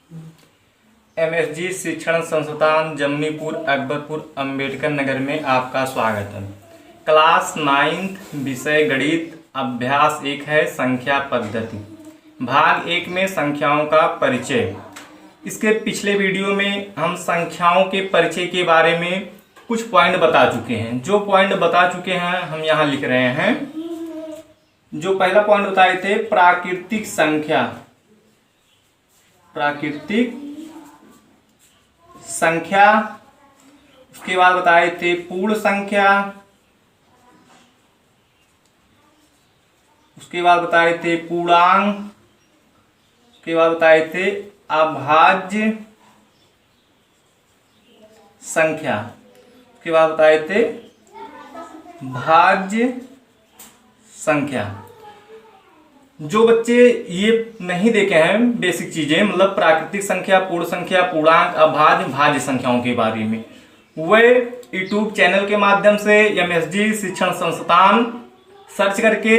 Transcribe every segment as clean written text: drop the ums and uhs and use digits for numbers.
MSG शिक्षण संस्थान जमनीपुर अकबरपुर अंबेडकर नगर में आपका स्वागत है। क्लास 9th विषय गणित अभ्यास 1 है संख्या पद्धति। भाग 1 में संख्याओं का परिचय। इसके पिछले वीडियो में हम संख्याओं के परिचय के बारे में कुछ पॉइंट बता चुके हैं। जो पॉइंट बता चुके हैं हम यहाँ लिख रहे हैं। जो पहला पॉइंट बताए थे प्राकृतिक संख्या, प्राकृतिक संख्या। उसके बाद बताए थे पूर्ण संख्या। उसके बाद बताए थे पूर्णांक। उसके बाद बताए थे अभाज्य संख्या। उसके बाद बताए थे भाज्य संख्या। जो बच्चे ये नहीं देखे हैं बेसिक चीजें, मतलब प्राकृतिक संख्या, पूर्ण संख्या, पूर्णांक, अभाज्य, भाज्य संख्याओं के बारे में, वे यूट्यूब चैनल के माध्यम से एमएसजी शिक्षण संस्थान सर्च करके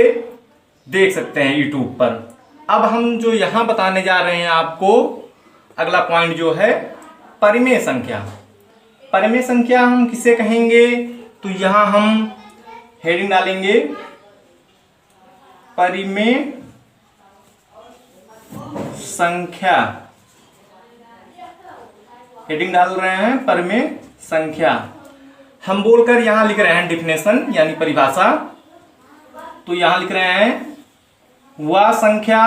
देख सकते हैं यूट्यूब पर। अब हम जो यहाँ बताने जा रहे हैं आपको, अगला पॉइंट जो है परिमेय संख्या। परिमेय संख्या हम किसे कहेंगे, तो यहाँ हम हेडिंग डालेंगे परिमेय संख्या। हेडिंग डाल रहे हैं परिमेय संख्या। हम बोलकर यहां लिख रहे हैं डिफिनेशन यानी परिभाषा। तो यहां लिख रहे हैं वह संख्या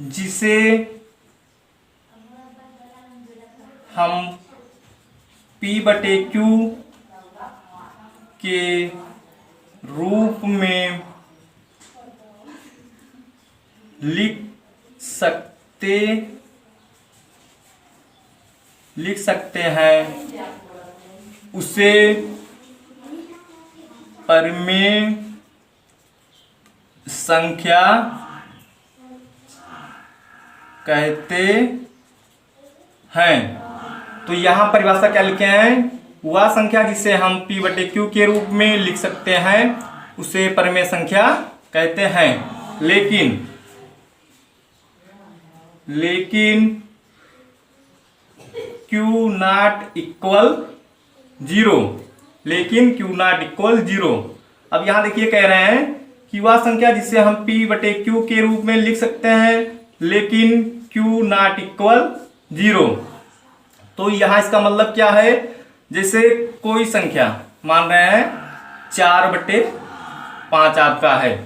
जिसे हम P/Q के रूप में लिख सकते हैं, उसे परिमेय संख्या कहते हैं। तो यहां परिभाषा क्या लिखे हैं, वह संख्या जिसे हम P/Q के रूप में लिख सकते हैं उसे परिमेय संख्या कहते हैं। लेकिन Q नॉट इक्वल 0। लेकिन Q नॉट इक्वल 0। अब यहां देखिए कह रहे हैं कि वह संख्या जिसे हम P/Q के रूप में लिख सकते हैं लेकिन Q नॉट इक्वल 0। तो यहां इसका मतलब क्या है, जैसे कोई संख्या मान रहे हैं 4/5 आपका है,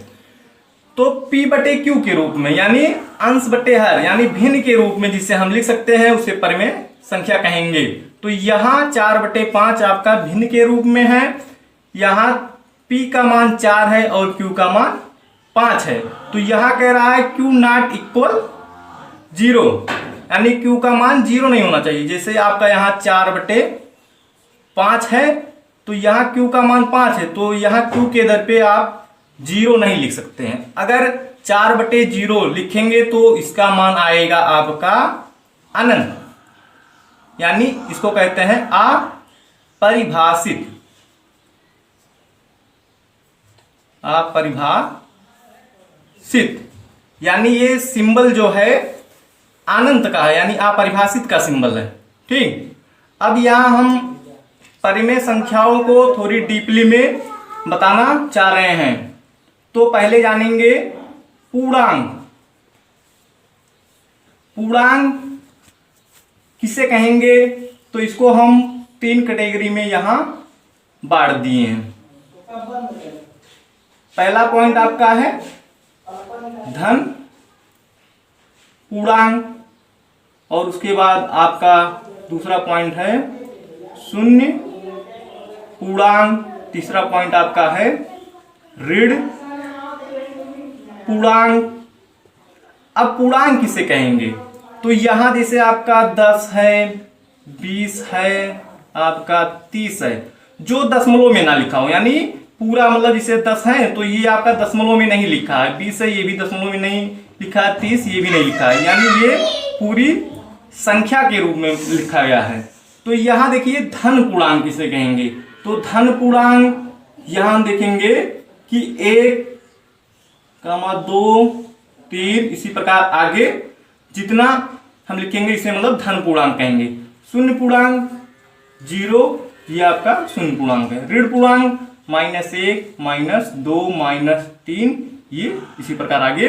तो P/Q के रूप में यानी अंश बटे हर यानी भिन्न के रूप में जिसे हम लिख सकते हैं उसे परिमेय संख्या कहेंगे। तो यहाँ 4/5 आपका भिन्न के रूप में है। यहाँ P का मान 4 है और Q का मान 5 है। तो यहाँ कह रहा है Q नॉट इक्वल 0 यानी Q का मान 0 नहीं होना चाहिए। जैसे आपका यहाँ 4/5 है तो यहाँ Q का मान 5 है, तो यहाँ Q के दर पे आप 0 नहीं लिख सकते हैं। अगर 4/0 लिखेंगे तो इसका मान आएगा आपका अनंत, यानी इसको कहते हैं अपरिभाषित। अपरिभाषित यानी ये सिंबल जो है अनंत का है, यानी अपरिभाषित का सिंबल है। ठीक, अब यहां हम परिमेय संख्याओं को थोड़ी डीपली में बताना चाह रहे हैं। तो पहले जानेंगे पूर्णांक। पूर्णांक किसे कहेंगे, तो इसको हम 3 कैटेगरी में यहां बांट दिए हैं। पहला पॉइंट आपका है धन पूर्णांक, और उसके बाद आपका दूसरा पॉइंट है शून्य पूर्णांक, तीसरा पॉइंट आपका है ऋण पूर्णांक। अब पूर्णांक किसे कहेंगे, तो यहां जैसे आपका 10 है, 20 है, आपका 30 है, जो दशमलव में ना लिखा हो, यानी पूरा मतलब जैसे 10 है तो ये आपका दशमलव में नहीं लिखा है, 20 है ये भी दशमलव में नहीं लिखा है, 30 ये भी नहीं लिखा है, यानी ये पूरी संख्या के रूप में लिखा गया है। तो यहां देखिए धन पूर्णांक किसे कहेंगे, तो धन पूर्णांक यहां देखेंगे कि 1, 2, 3, इसी प्रकार आगे जितना हम लिखेंगे इसे मतलब धन पूर्णांक कहेंगे। शून्य पूर्णांक 0, ये आपका शून्य पूर्णांक है। ऋण पूर्णांक -1, -2, -3, ये इसी प्रकार आगे।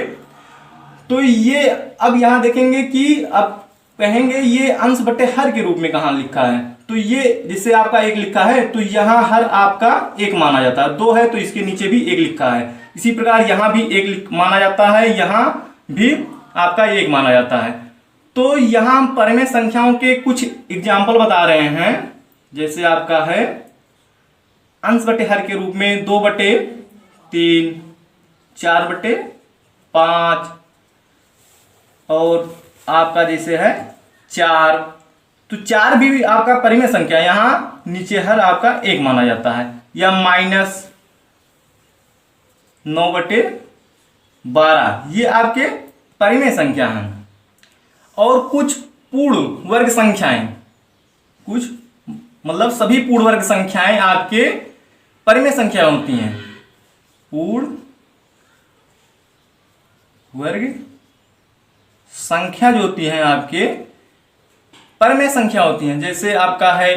तो ये अब यहां देखेंगे कि अब कहेंगे ये अंश बटे हर के रूप में कहां लिखा है। तो ये जिससे आपका 1 लिखा है तो यहां हर आपका 1 माना जाता है। 2 है तो इसके नीचे भी 1 लिखा है। इसी प्रकार यहां भी 1 माना जाता है, यहां भी आपका 1 माना जाता है। तो यहां हम परिमेय संख्याओं के कुछ एग्जाम्पल बता रहे हैं। जैसे आपका है अंश बटे हर के रूप में 2/3, 4/5 और आपका जैसे है 4। तो 4 भी आपका परिमेय संख्या, यहां नीचे हर आपका 1 माना जाता है। या -9/12, ये आपके परिमेय संख्या हैं। और कुछ पूर्ण वर्ग संख्याएं, कुछ मतलब सभी पूर्ण वर्ग संख्याएं आपके परिमेय संख्या होती हैं। पूर्ण वर्ग संख्या जो होती है आपके परिमेय संख्या होती हैं। जैसे आपका है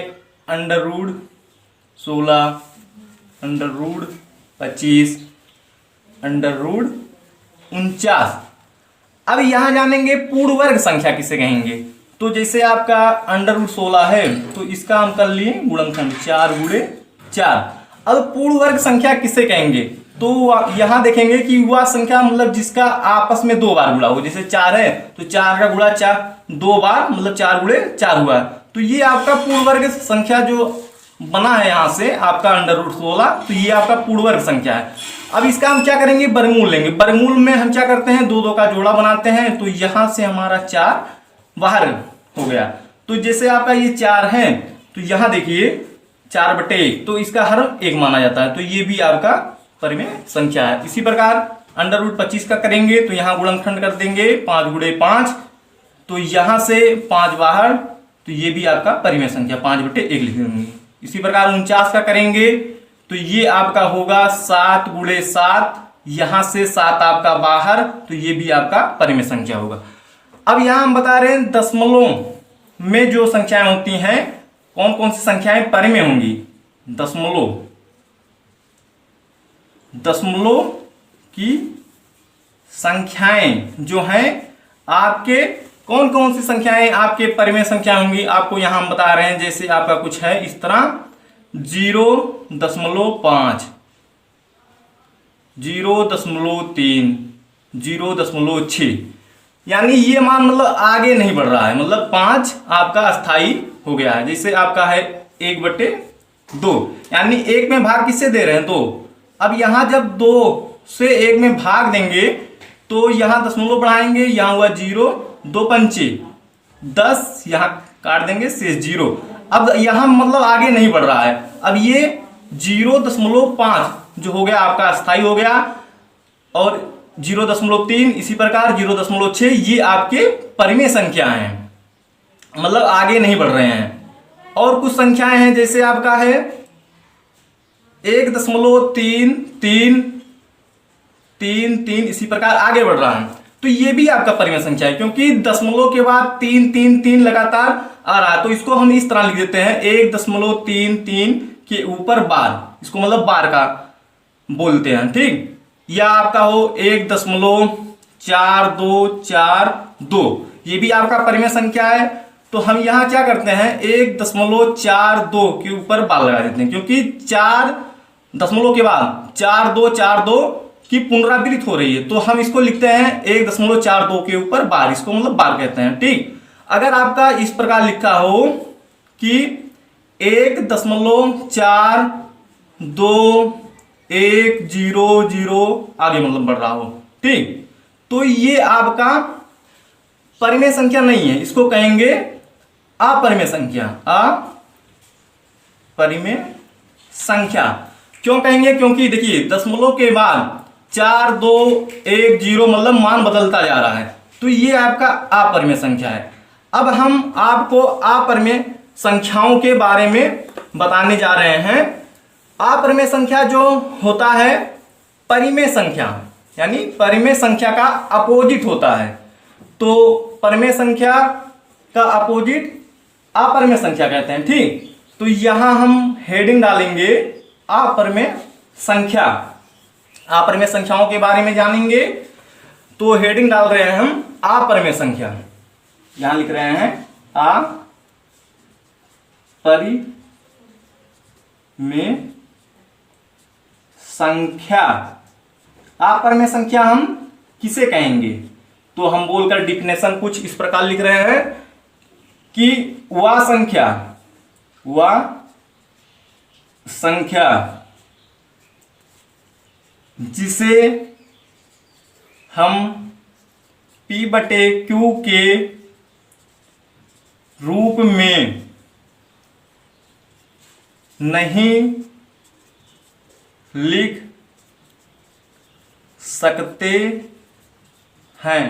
√16, √25, √49। अब यहां जानेंगे पूर्ण वर्ग संख्या किसे कहेंगे। तो जैसे आपका √16 है तो इसका हम कर लिए गुणनखंड 4 × 4। अब पूर्ण वर्ग संख्या किसे कहेंगे तो यहां देखेंगे कि वह संख्या मतलब जिसका आपस में 2 बार गुणा हो। जैसे 4 है तो 4 का गुणा 4 2 बार, मतलब 4 × 4 हुआ। तो ये आपका पूर्ण वर्ग संख्या जो बना है यहां से आपका √16, तो ये आपका पूर्ण वर्ग संख्या है। अब इसका हम क्या करेंगे, वर्गमूल लेंगे। वर्गमूल में हम क्या करते हैं, 2 का जोड़ा बनाते हैं। तो यहां से हमारा 4 बाहर हो गया। तो जैसे आपका ये 4 है तो यहां देखिए 4/1, तो इसका हर 1 माना जाता है। तो ये भी आपका परिमेय संख्या है। इसी प्रकार √25 का करेंगे तो यहां गुणनखंड कर देंगे 5 × 5, तो यहां से 5 बाहर, तो ये भी आपका परिमेय संख्या 5/1 लिख देंगे। इसी प्रकार 49 का करेंगे तो ये आपका होगा 7 × 7, यहां से 7 आपका बाहर, तो ये भी आपका परिमेय संख्या होगा। अब यहां हम बता रहे हैं दशमलव में जो संख्याएं होती हैं, कौन कौन सी संख्याएं परिमेय होंगी। दशमलव की संख्याएं जो हैं आपके, कौन कौन सी संख्याएं आपके परिमेय संख्या होंगी, आपको यहां हम बता रहे हैं। जैसे आपका कुछ है इस तरह 0.5, 0.3, 0.6, यानी ये मान मतलब आगे नहीं बढ़ रहा है, मतलब 5 आपका अस्थाई हो गया है। जैसे आपका है 1/2, यानी 1 में भाग किससे दे रहे हैं, 2। अब यहां जब 2 से 1 में भाग देंगे तो यहां दशमलव बढ़ाएंगे, यहां हुआ 0, 2 पंचे 10, यहां काट देंगे शेष 0। अब यहां मतलब आगे नहीं बढ़ रहा है। अब ये 0.5 जो हो गया आपका अस्थाई हो गया, और 0.3, इसी प्रकार 0.6, ये आपके परिमेय संख्या हैं, मतलब आगे नहीं बढ़ रहे हैं। और कुछ संख्याएं हैं जैसे आपका है 1.33, इसी प्रकार आगे बढ़ रहा है। तो ये भी आपका परिमेय संख्या है, क्योंकि दशमलव के बाद 3 लगातार आ रहा है। तो इसको हम इस तरह लिख देते हैं 1.33 के ऊपर बार, इसको मतलब बार का बोलते हैं, ठीक। या आपका हो 1.4242, ये भी आपका परिमेय संख्या है। तो हम यहां क्या करते हैं, 1.42 के ऊपर बार लगा देते हैं, क्योंकि 4 दशमलव के बाद 4242 की पुनरावृत्ति हो रही है। तो हम इसको लिखते हैं 1.42 के ऊपर बार, इसको मतलब बार कहते हैं, ठीक। अगर आपका इस प्रकार लिखा हो कि 1.4210 आगे मतलब बढ़ रहा हो, ठीक, तो ये आपका परिमेय संख्या नहीं है, इसको कहेंगे अपरिमेय संख्या। अपरिमेय संख्या क्यों कहेंगे, क्योंकि देखिए दशमलव के बाद 4 2 1 0 मतलब मान बदलता जा रहा है, तो ये आपका अपरिमेय संख्या है। अब हम आपको अपरिमेय संख्याओं के बारे में बताने जा रहे हैं। अपरिमेय संख्या जो होता है परिमेय संख्या, यानी परिमेय संख्या का अपोजिट होता है। तो परिमेय संख्या का अपोजिट अपरिमेय संख्या कहते हैं। ठीक, तो यहां हम हेडिंग डालेंगे अपरिमेय संख्या। अपरिमेय संख्याओं के बारे में जानेंगे, तो हेडिंग डाल रहे हैं हम अपरिमेय संख्या। यहां लिख रहे हैं अपरिमेय संख्या। अपरिमेय संख्या हम किसे कहेंगे? तो हम बोलकर डिफिनेशन कुछ इस प्रकार लिख रहे हैं कि वह संख्या जिसे हम P/Q के रूप में नहीं लिख सकते हैं,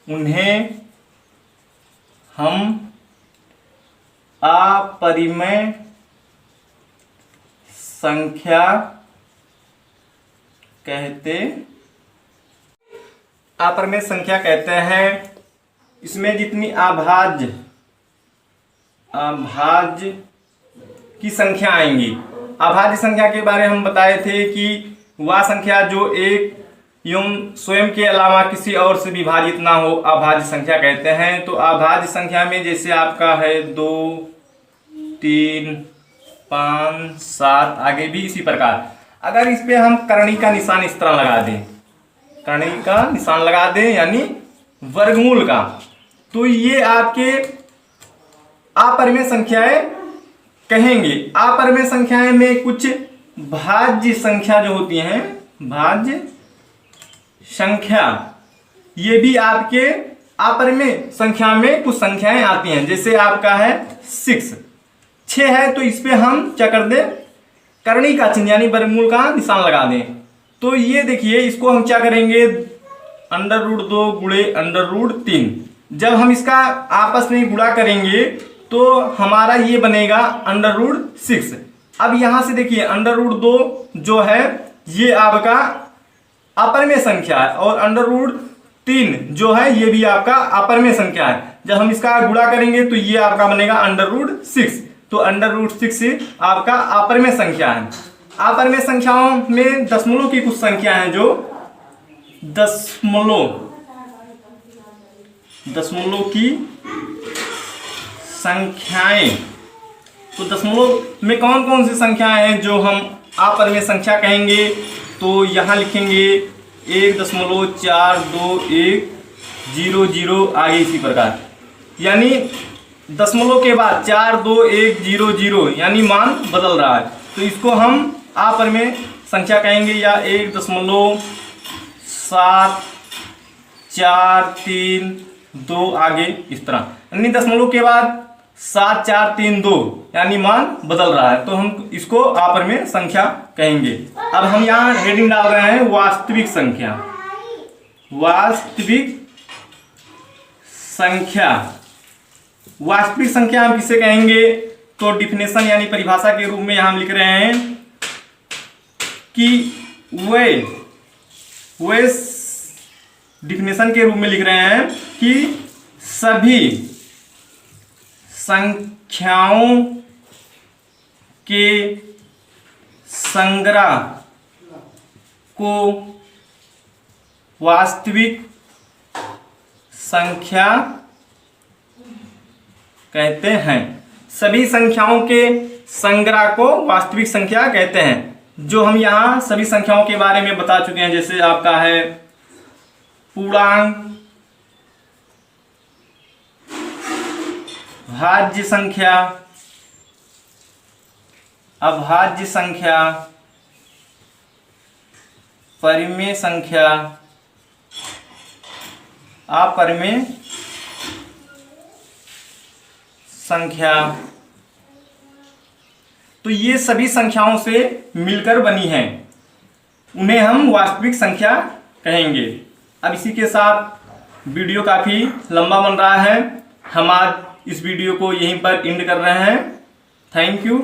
उन्हें हम अपरिमेय संख्या कहते हैं। इसमें जितनी अभाज्य की संख्या आएंगी, अभाज्य संख्या के बारे में हम बताए थे कि वह संख्या जो एक एवं स्वयं के अलावा किसी और से विभाजित ना हो, अभाज्य संख्या कहते हैं। तो अभाज्य संख्या में जैसे आपका है 2, 3, 5, 7, आगे भी इसी प्रकार। अगर इस पे हम करणी का निशान इस तरह लगा दें, करणी का निशान लगा दें यानी वर्गमूल का, तो ये आपके अपरिमेय संख्याएं कहेंगे। अपरिमेय संख्याएं में कुछ भाज्य संख्या जो होती हैं, भाज्य संख्या, ये भी आपके अपरिमेय संख्या में कुछ संख्याएं आती हैं। जैसे आपका है 6 है, तो इस पे हम क्या कर दें, करणी का चिन्ह यानी वर्गमूल का निशान लगा दें। तो ये देखिए, इसको हम क्या करेंगे, √2 गुणे √3। जब हम इसका आपस में गुणा करेंगे तो हमारा ये बनेगा √6। अब यहां से देखिए √2 जो है ये आपका अपरिमेय संख्या है, और √3 जो है ये भी आपका अपरिमेय संख्या है। जब हम इसका गुणा करेंगे तो ये आपका बनेगा √6। तो √6 आपका अपरिमेय संख्या है। अपरिमेय संख्याओं में दशमलव की कुछ संख्या है, जो दशमलव की संख्याएं। तो दशमलव में कौन कौन सी संख्याएं हैं जो हम अपरिमेय संख्या कहेंगे? तो यहां लिखेंगे 1.42100 आगे इसी प्रकार, यानी दशमलव के बाद 42100 यानी मान बदल रहा है, तो इसको हम अपरिमेय संख्या कहेंगे। या 1.7432 आगे इस तरह, यानी दशमलव के बाद 7432 यानी मान बदल रहा है, तो हम इसको अपरिमेय संख्या कहेंगे। अब हम यहाँ हेडिंग डाल रहे हैं वास्तविक संख्या। वास्तविक संख्या हम किसे कहेंगे? तो डिफिनेशन यानी परिभाषा के रूप में यहां हम लिख रहे हैं कि वे डिफिनेशन के रूप में लिख रहे हैं कि सभी संख्याओं के संग्रह को वास्तविक संख्या कहते हैं। सभी संख्याओं के संग्रह को वास्तविक संख्या कहते हैं। जो हम यहाँ सभी संख्याओं के बारे में बता चुके हैं, जैसे आपका है पूर्णांक, भाज्य संख्या, अभाज्य संख्या, परिमेय संख्या, अपरिमेय संख्या। तो ये सभी संख्याओं से मिलकर बनी हैं, उन्हें हम वास्तविक संख्या कहेंगे। अब इसी के साथ वीडियो काफ़ी लंबा बन रहा है, हम आज इस वीडियो को यहीं पर एंड कर रहे हैं। Thank you.